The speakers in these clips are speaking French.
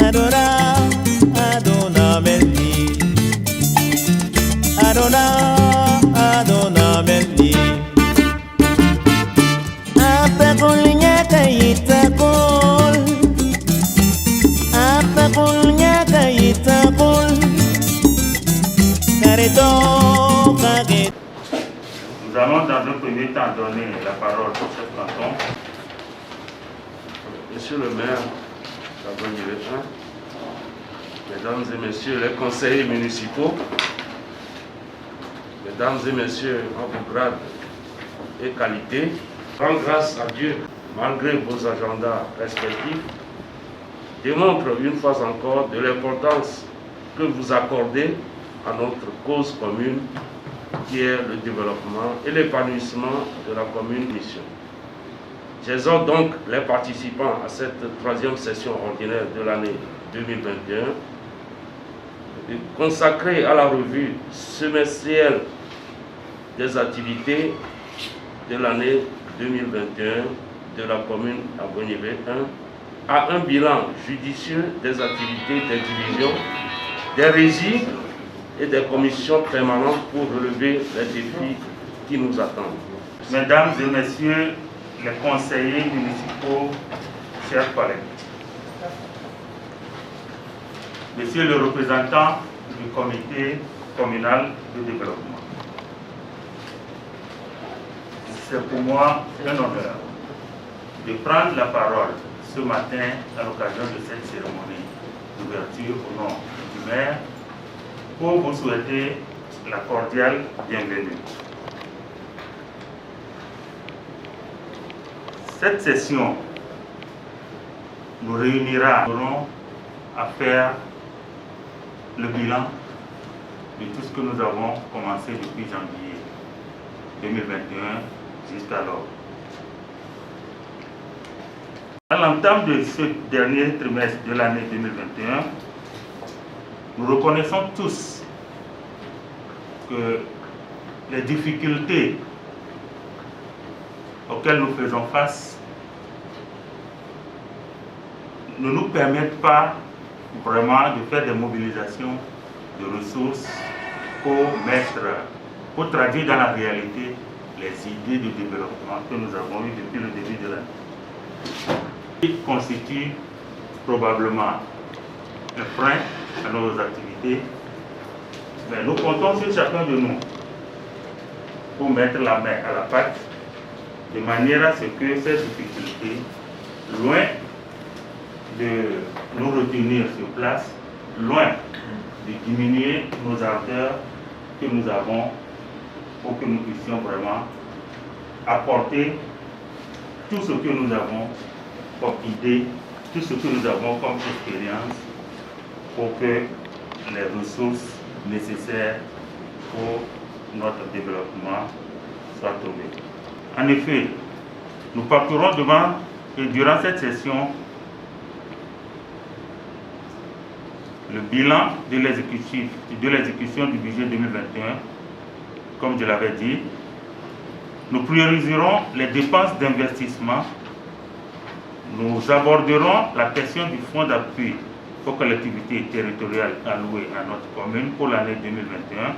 Adora, Adona Meldi, Adona, Adona Meldi. Apa kulnya kaita kul, apa kulnya kaita kul, kareto kaget. Nous allons dans un premier temps donner la parole au chef canton. Monsieur le maire, Gabon-Yvelin 1, mesdames et messieurs les conseillers municipaux, mesdames et messieurs en vos grades et qualités, rends grâce à Dieu, malgré vos agendas respectifs, démontre une fois encore de l'importance que vous accordez à notre cause commune, qui est le développement et l'épanouissement de la commune mission. J'exhorte donc les participants à cette troisième session ordinaire de l'année 2021 consacrée à la revue semestrielle des activités de l'année 2021 de la commune Gabon-Yvelin 1 à un bilan judicieux des activités des divisions, des régies et des commissions permanentes pour relever les défis qui nous attendent. Mesdames et messieurs les conseillers municipaux, chers collègues, monsieur le représentant du comité communal de développement, c'est pour moi un honneur de prendre la parole ce matin à l'occasion de cette cérémonie d'ouverture au nom du maire pour vous souhaiter la cordiale bienvenue. Cette session nous réunira, nous aurons à faire le bilan de tout ce que nous avons commencé depuis janvier 2021 jusqu'alors. À l'entame de ce dernier trimestre de l'année 2021, nous reconnaissons tous que les difficultés auxquelles nous faisons face ne nous permettent pas vraiment de faire des mobilisations de ressources pour traduire dans la réalité les idées de développement que nous avons eues depuis le début de l'année. Qui constitue probablement un frein à nos activités, mais nous comptons sur chacun de nous pour mettre la main à la pâte de manière à ce que ces difficultés, loin de nous retenir sur place, loin de diminuer nos ardeurs que nous avons pour que nous puissions vraiment apporter tout ce que nous avons comme idée, tout ce que nous avons comme expérience pour que les ressources nécessaires pour notre développement soient trouvées. En effet, nous parcourons devant et durant cette session le bilan de l'exécution du budget 2021. Comme je l'avais dit, nous prioriserons les dépenses d'investissement. Nous aborderons la question du fonds d'appui aux collectivités territoriales allouées à notre commune pour l'année 2021.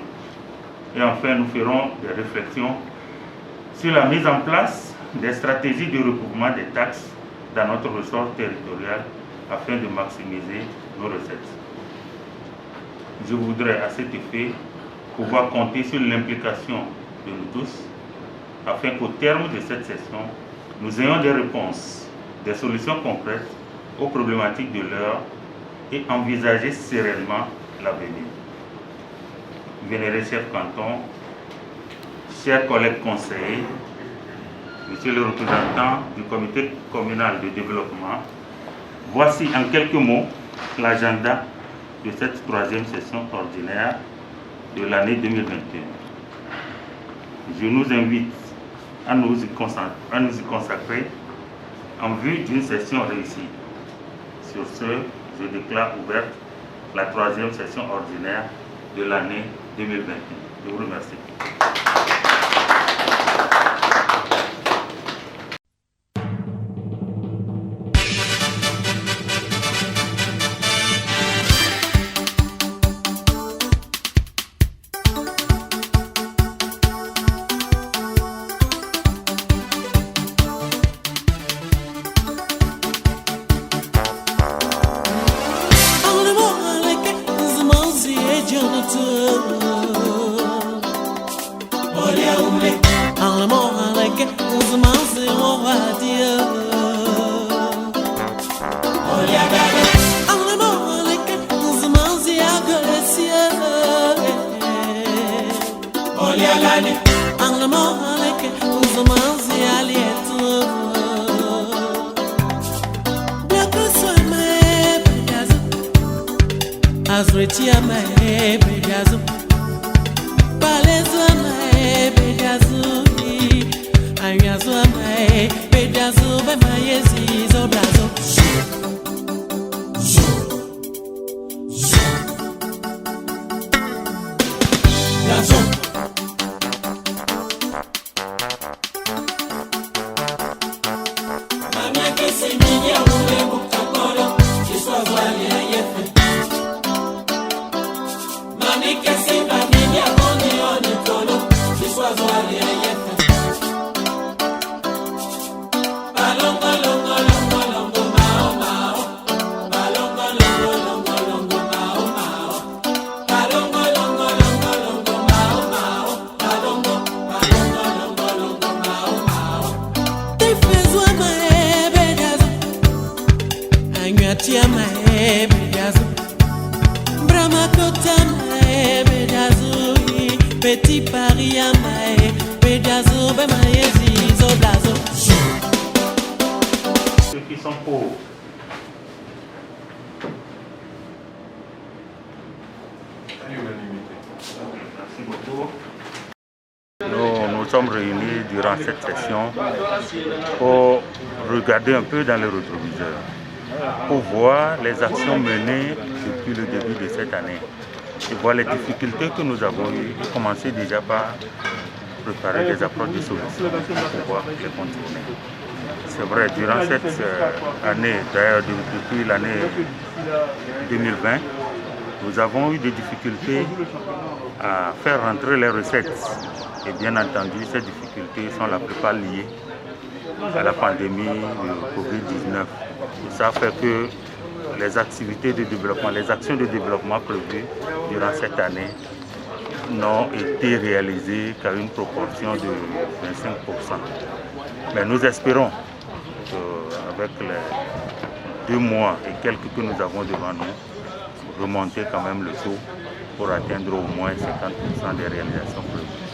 Et enfin, nous ferons des réflexions sur la mise en place des stratégies de recouvrement des taxes dans notre ressort territorial afin de maximiser nos recettes. Je voudrais à cet effet pouvoir compter sur l'implication de nous tous afin qu'au terme de cette session, nous ayons des réponses, des solutions concrètes aux problématiques de l'heure et envisager sereinement l'avenir. Vénéré chef canton, chers collègues conseillers, monsieur le représentant du comité communal de développement, voici en quelques mots l'agenda de cette troisième session ordinaire de l'année 2021. Je nous invite à nous y consacrer en vue d'une session réussie. Sur ce, je déclare ouverte la troisième session ordinaire de l'année 2021. Je vous remercie. Azretia mae bedazo, palezwa mae bedazo, ayazwa mae bedazo, be mae zizo blazo. Tia mae bedazo, Brahma kota mae bedazo, Petit Paris mae bedazo, be mae zizo blazo. Ceux qui sont pauvres. Merci beaucoup. Nous sommes réunis durant cette session pour regarder un peu dans le rétroviseur, pour voir les actions menées depuis le début de cette année et voir les difficultés que nous avons eues et commencer déjà par préparer des approches de solutions pour pouvoir les contourner. C'est vrai, durant cette année, d'ailleurs depuis l'année 2020, nous avons eu des difficultés à faire rentrer les recettes. Et bien entendu, ces difficultés sont la plupart liées à la pandémie de Covid-19. Et ça fait que les activités de développement, les actions de développement prévues durant cette année n'ont été réalisées qu'à une proportion de 25%. Mais nous espérons qu'avec les 2 mois et quelques que nous avons devant nous, remonter quand même le taux pour atteindre au moins 50% des réalisations prévues.